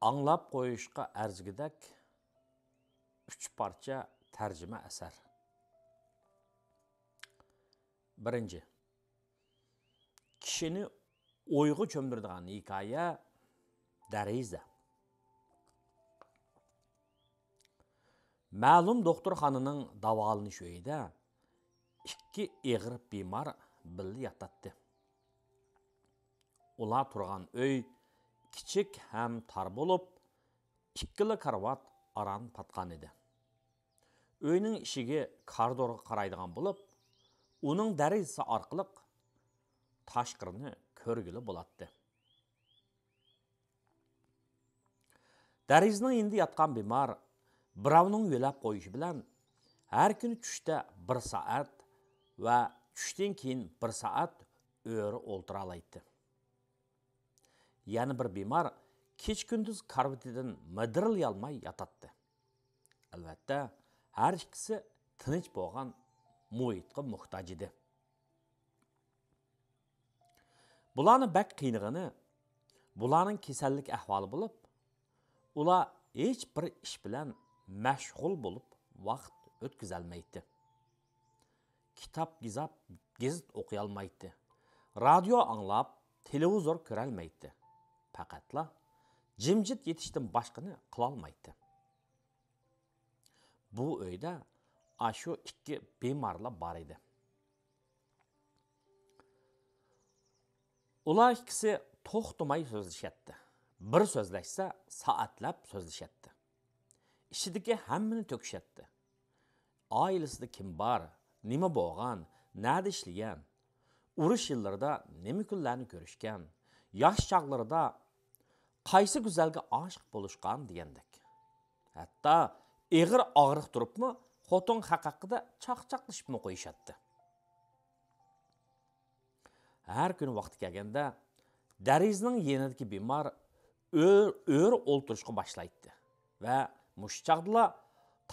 Anlap qo'yishga arzigidek 3 parcha tarjima asar. Birinchi. Kishini o'yga cho'mdiradigan hikoya Dariza. Ma'lum doktorxonaning davolanish uyida 2 og'ir bemor birga yotadi. Ular turgan uy kichik ham tar bo'lib, ikkili karvat aran patgan edi. Uyning eshigi koridorga qaraydigan bo'lib, uning darizasi orqali tashqarini ko'rgili bo'ladi. Darizaning endi yotgan bemor birovning yo'lab qo'yishi bilan har kuni tushda 1 soat va tushdan keyin 1 soat o'ri o'ltira oladi. Yani bir bemor kech-kunduz karvatidan midirilay olmay yotadi. Albatta, har ikkisi tinch bo'lgan muhitga muhtoj edi. Bularni bak qiynig'ini, bularning kasallik ahvoli bo'lib, ular hech bir ish bilan mashg'ul bo'lib vaqt o'tkazolmaydi. Kitob gazet o'qiy olmaydi. Radio anglab, televizor ko'ra olmaydi. Faqatla jimjit yetishdan boshqani qila olmaydi. Bu uyda ashu 2 bemorlar bor edi. Ular ikkisi to'xtamay so'zlashadi. Bir so'zlashsa soatlab so'zlashadi. Ishidagi hammani to'kishadi. Oilasida kim bor, nima bo'lgan, nada ishlagan, urush yillarida nima kunlarni ko'rishgan, yosh chog'larida qaysi go'zalga oshiq bo'lishgan degandek. Hatto eg'ir og'riq turibmi, xotin haqida chaqchaqlashibmi qo'yishadi. Har kuni vaqti kelganda Darizaning yenidagi bemor o'r o'ltirishga boshlaydi va mush chaqdlar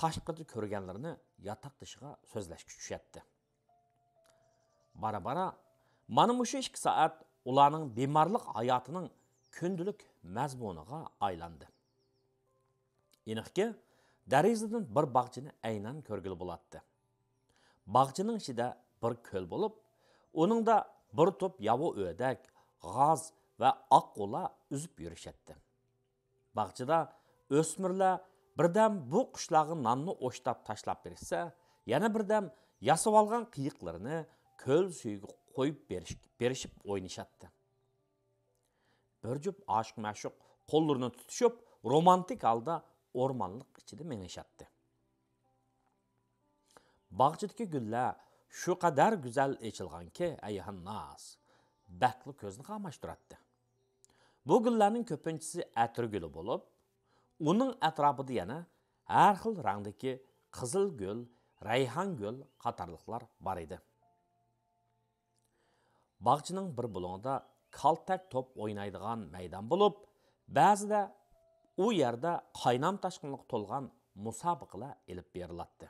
tashqarida ko'rganlarini yotoq tishiga so'zlashga tushadi. Bara-bara mana mushu 2 soat ularning bemorlik hayotining kundalik mazmuniga aylandi. Aniqki, Darizadan bir bog'chini aynan ko'rgili bo'ladi. Bog'chining ichida bir ko'l bo'lib, uningda bir to'p yavu o'dak, g'oz va oqqular uzib yurishadi. Bog'chida o'smirlar birdam bu qushlarga nonni o'shtab tashlab bersa, yana birdam yasab olgan qiyiqlarini ko'l suyiga qo'yib berishib o'ynashadi. Bir jup oshiq-mashuq qo'llarini tutishib, romantik holda o'rmonlik ichida menishadi. Bog'chidagi gullar shu qadar go'zal echilganki, ayhannas bakli ko'zni qamashtiradi. Bu gullarning ko'pinchisi atir guli bo'lib, uning atrofida yana har xil rangdagi qizil gul, rayhon gul qatorliqlar bor edi. Bog'chining bir bo'lag'ida kaltak top o'ynaydigan maydon bo'lib, ba'zida u yerda qaynam tashqinliq to'lgan musobaqalar elib beriladi.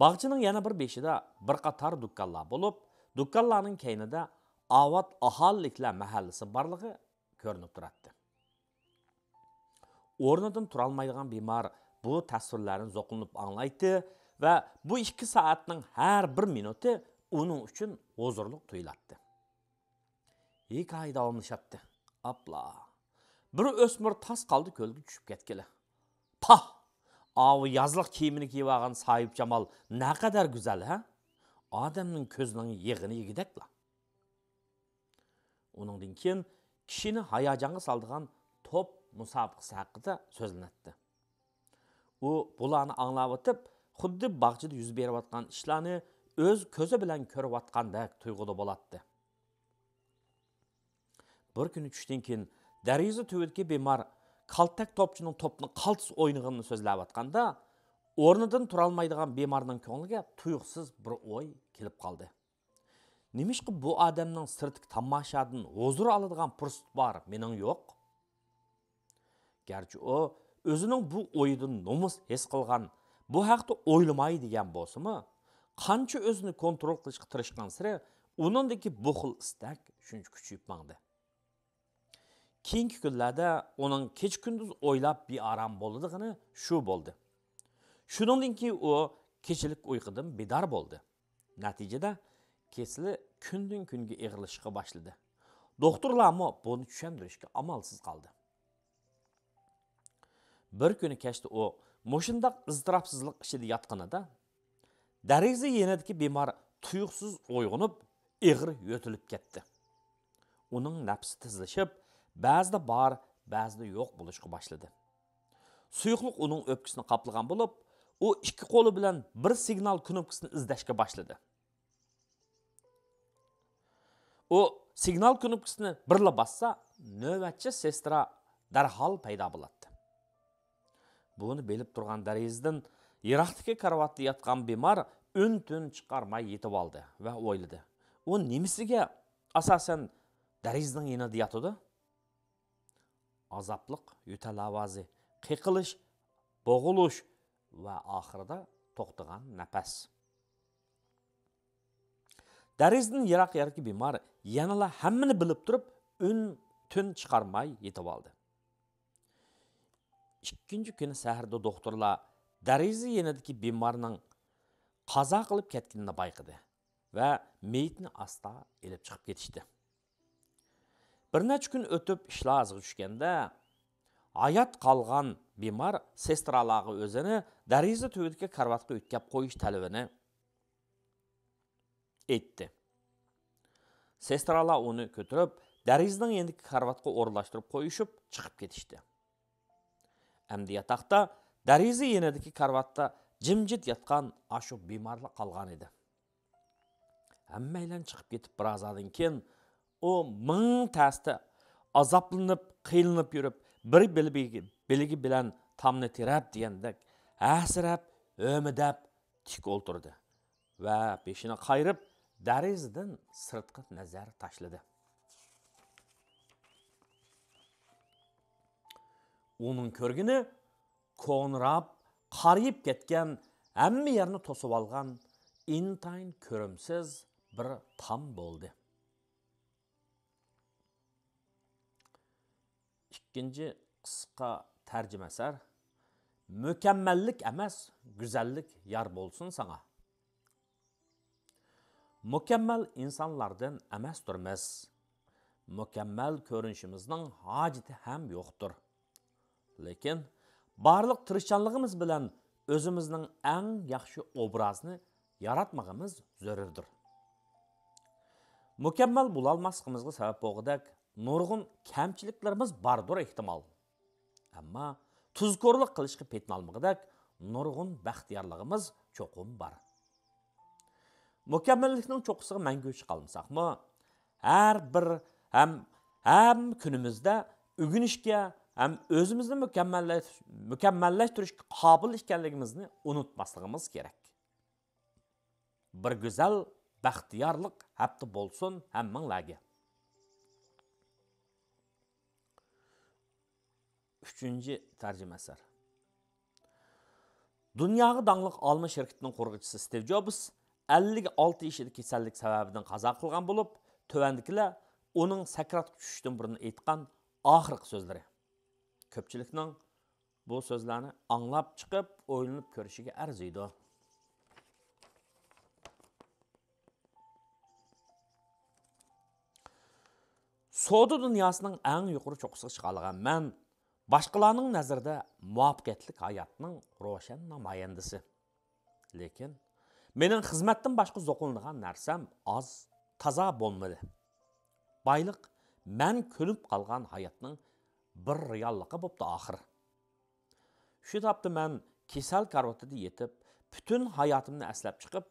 Bog'chining yana bir beshida bir qator dukkanlar bo'lib, dukkanlarning keynida Avat aholliklar mahallasi borligi ko'rinib turadi. O'rnidan tura olmaydigan bemor bu tasvirlarni zo'qinib anglaydi va bu 2 soatning har bir minuti uning uchun huzurlik tuyuladi. Hikoya davomlashadi. Apla. Bir o'smir tas qoldi ko'lga tushib ketgili. Pah! Avi yazliq kiyimini kiyib olgan Soyib Jamol naqadar go'zal, ha? Odamning ko'zining yig'ini yigidakla. Uningdan keyin kishini hayajonga soladigan top musobaqasi haqida so'zlanadi. U bularni anglab o'tib, xuddi bog'chida yuz berayotgan ishlarni o'z ko'zi bilan ko'rayotgandek tuyg'uda bo'ladi. Bir kuni tushdan keyin Dariza tuvitga bemor kaltak topchining topni qaltis o'ynag'ini so'zlayotganda, o'rnidan tura olmaydigan bemorning ko'ngliga tuyuqsiz bir o'y kelib qoldi. Nimishqi bu odamning sirtki tomoshadan huzur oladigan fursat bor, mening yo'q. Garchi u o'zining bu o'yidan nomus his qilgan, bu haqda o'ylamay degan bo'lsa-mi, qancha o'zini kontrol qilishga tirishgan sira, uningdagi bu xil istak shuncha kuchayib mangdi. keyingi kunlarda uning kech kunduz o'ylab bearam bo'ladigan shu bo'ldi. Shuningdan keyin u kechilik uyqudan bedor bo'ldi. Natijada kesili kundan kunga ig'irlashishga boshladi. Doktorlarmi buni tushuntirishga amalsiz qoldi. Bir kuni kechda u mushundaq iztirobsizlik ichida yotganida dariza yenidagi bemor tuyuqsiz uyg'onib, ig'ir yo'tilib ketdi. Uning nafsi tezlashib, ba'zida bor, ba'zida yo'q bo'lishga boshladi. Suyuqlik uning o'pkasini qoplagan bo'lib, u ikki qo'li bilan bir signal knopkasini izlashga boshladi. U signal knopkasini birla bassa, navbatchi sestra darhol paydo bo'ladi. Buni bilib turgan darizadan yiroqdagi karavotda yotgan bemor un-tun chiqarmay yetib oldi va o'yladi. U nimasiga asosan darizaning yanida yotadi? Azobliq, yo'tal ovozi, qiqilish, bo'g'ilish va oxirida to'xtagan nafas. Darizadan yiroq bemor yanala hammani bilib turib, un-tun chiqarmay yetib oldi. İkinci kuni saharda doktorlar dariza yanidagi bemorning qazo qilib ketganini bayqadi va meyitni asta elib chiqib ketishdi. Bir necha kun o'tib ishlar azg'i tushganda hayot qolgan bemor sestralarga o'zini dariza tubidagi karvatga o'tkazib qo'yish talabini aytdi. Sestralar uni ko'tarib darizaning yanidagi karvatga o'rlashtirib qo'yishib chiqib ketishdi. Әмді yataqda dariza yenidagi karvatda jimjit yatgan ashu bemorlar qolgan edi. Hammaylar chiqib ketib birozdan keyin u ming tasda azoblanib, qiynalib yurib, bir biligi bilan tamni tirab degandek asrab, o'midab tik o'ltirdi va beshini qayrib darizadan sirtqa nazar tashladi. Onun körgini ko'nrab, qariyib ketgan, hamma yerni to'sib olgan intayin ko'rimsiz bir tam bo'ldi. İkinci qisqa tarjima asar. Mukammallik emas, go'zallik yar bo'lsin sana. Mukammal insonlardan emasdirmiz. Mukammal ko'rinishimizning hojati ham yo'qdir. Lekin barliq tirishchanligimiz bilan o'zimizning eng yaxshi obrazini yaratmag'imiz zarurdir. Mukammal bo'lolmasligimizga sabab bo'lg'udak nurg'un kamchiliklarimiz bardir ehtimol. Ammo tuzkorlik qilishga petinolmag'udak nurg'un baxtiyorligimiz cho'qim bor. Mukammallikning cho'qqisiga manguchi qolmasaqmi, har bir ham kunimizda o'ginishga hem özümüzü mükemmelleştirishga qobil ekanligimizni unutmasligimiz kerak. Bir go'zal baxtiyorlik hafta bo'lsin hammanglarga. 3-tarjima asar. Dunyoga dangliq olma shirkatining qurg'uvchisi Steve Jobs 56 yoshida kasallik sababidan qazo qilgan bo'lib, tovandikilar uning sakratga tushishdan burun aytgan oxirgi so'zlari. Köpçülüknің bu sözlerini anlap çıkıp o'ylanib ko'rishiga arziydi. Savdo dunyosining eng yuqori cho'qqisiga chiqadigan men boshqalarning nazarida muvaffaqiyatli hayotning ro'shan namoyandasi. Lekin mening xizmatdan boshqa zo'qiladigan narsam oz, toza bo'lmadi. Boyliq men ko'nib qolgan hayotning bir reallıqı bo'pti oxir. Shu topda men kesal karvatida yetib, bütün hayotimni aslab chiqib,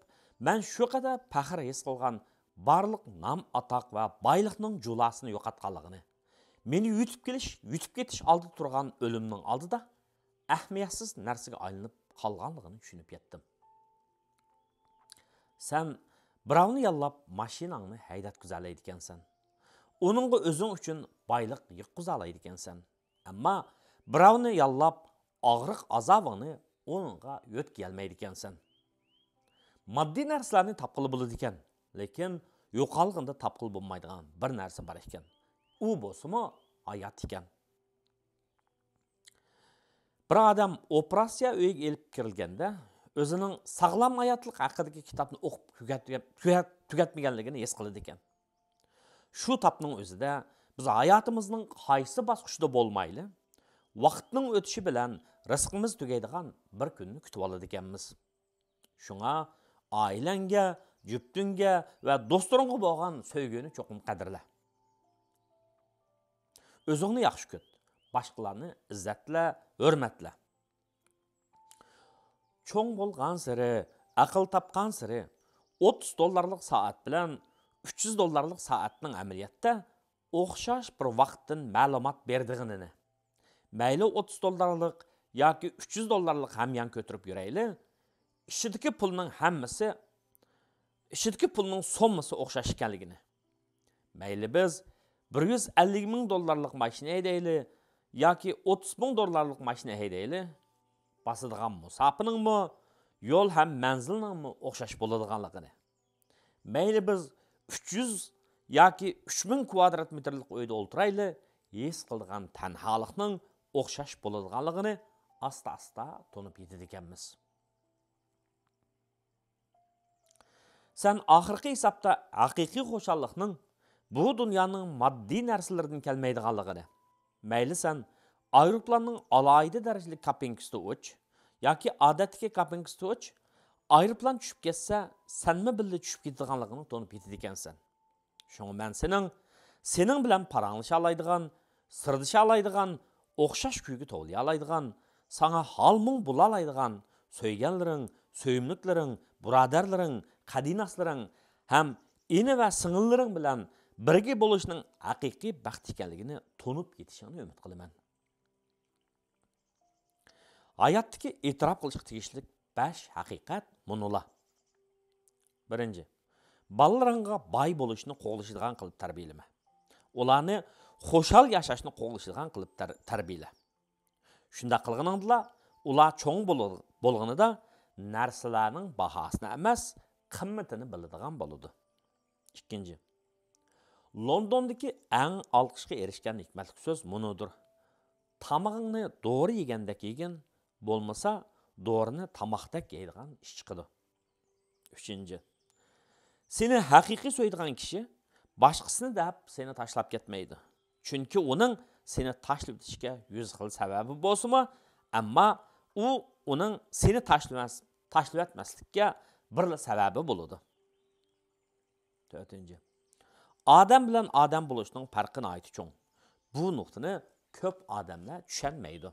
men shu qadar faxr his qilgan barliq nam atoq va boyliqning julasini yo'qotganligini, meni yutib ketish oldi turgan o'limning oldida ahamiyatsiz narsaga aylanib qolganligini tushunib yetdim. Sen birovni yollab mashinangni haydatguzalaydi ekansan. Onunla özün üçün bayliq yıqqızalaydı ekansan. Amma birovni yollab og'riq azobini onunla yo't kelmaydi ekansan. Moddiy narsalarni topqili bo'ladi ekan, lekin yo'qolganda topqili bo'lmaydigan bir narsa bor ekan. U bo'lsa-mu hayat ekan. Bir adam operatsiya uyiga elib kirilganda o'zining sog'lom hayotlik haqidagi kitobni o'qib tugatmaganligini his qiladi ekan. Shu topning o'zida biz hayotimizning qaysi bosqichida bo'lmayli, vaqtning o'tishi bilan rizqimiz tugaydigan bir kunni kutib oladi ekanmiz. Shunga oilangga, juftingga va do'stlaringga bo'lgan sevgini cho'qim qadrla. O'zingni yaxshi ko'r, boshqalarni izzatla, hurmatla. Cho'ng bo'lgan siri, aql topgan siri, $30 soat bilan $300 soatning amaliyotda o'xshash bir vaqtdan ma'lumot berdig'ini, mayli $30 yoki $300 hamyon ko'tarib yurayli, ishidagi pulning sommasi o'xshash ekanligini. Mayli biz $150,000 mashina haydayli yoki $30,000 mashina haydayli, basadigan musofirningmi, yo'l ham manzilningmi o'xshash bo'ladiganligini. Mayli biz 300 yoki 3000 kvadrat metrlik uyda o'tirayli, his qilgan tanholikning o'xshash bo'ladiganligini asta-asta tunib yetadi ekanmiz. Sen oxirgi hisobda haqiqiy xo'shallikning bu dunyoning moddiy narsalardan kelmaydiganligini, mayli sen aeroplanning alohida darajali kapinkasida uch yoki odatdagi kapinkasida uch, aeroplan tushib ketsa, senmi birga tushib ketadiganligini tunib yetadi ekansan. Şunu ben senin bilen paranlaşa alaydigan, sırdışa alaydigan, o'xshash kuyga to'lay alaydigan, sana halmung bula alaydigan, söygenlerin, söyümlüklerin, buradarların, qadinaslaring ham ini va sing'illaring bilan birga bo'lishning haqiqiy baxt ekanligini tunib yetishingni umid qilaman. Hayotdagi e'tirof qilishga tegishli 5 haqiqat munolar. Birinchi, balalaringga boy bo'lishni qo'g'lashadigan qilib tarbiyalama. Ularni xo'shal yashashni qo'g'lashadigan qilib tarbiyala. Shunda qilganingda ular cho'ng bo'lganida narsalarning bahosini emas, qimmatini biladigan bo'ladi. Ikkinchi, Londondagi eng olqishga erishgan hikmatli so'z munodir. Tamog'ingni doğru yegandek yegin, bo'lmasa doğrini tamoqdek yeydigan ish chiqadi. Uchinchi, seni haqiqiy so'ydigan kishi boshqasini deb seni tashlab ketmaydi. Chunki uning seni tashlab ketishga 100 xil sababi bo'lsa-mu, ammo u uning seni tashlab etmaslikka bir sababi bo'ladi. To'rtinchi, odam bilan odam bo'lishning farqini aytishing. Bu nuqtani ko'p odamlar tushunmaydi.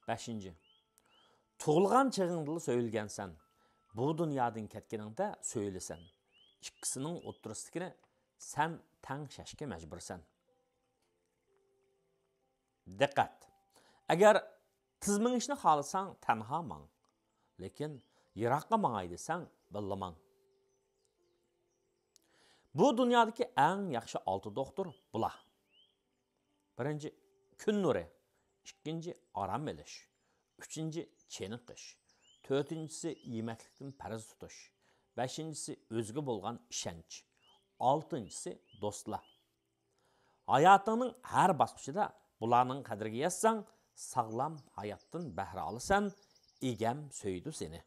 Beshinchi, tug'ilgan chig'ingda so'yilgansan. Bu dunyodan ketganingda so'yilasan. Ikkisining o'tirisidagini sen tanglashga majbursan. Diqqat. Agar tizmingishni xohlasang tanha mang. Lekin yiroqqa mangay desang billamang. Bu dunyodagi eng yaxshi 6 doktor bular. Birinchi, kun nuri. Ikkinchi, aram elish. Uchinchi, cheniqish. To'rtinchisi, yemeklikdan farz tutish. Beshinchisi, o'zga bo'lgan ishonch. Oltinchisi, do'stlar. Hayotning har bosqichida bularning qadriga yetsang, sog'lom hayotdan bahra olasan, egam so'ydi seni.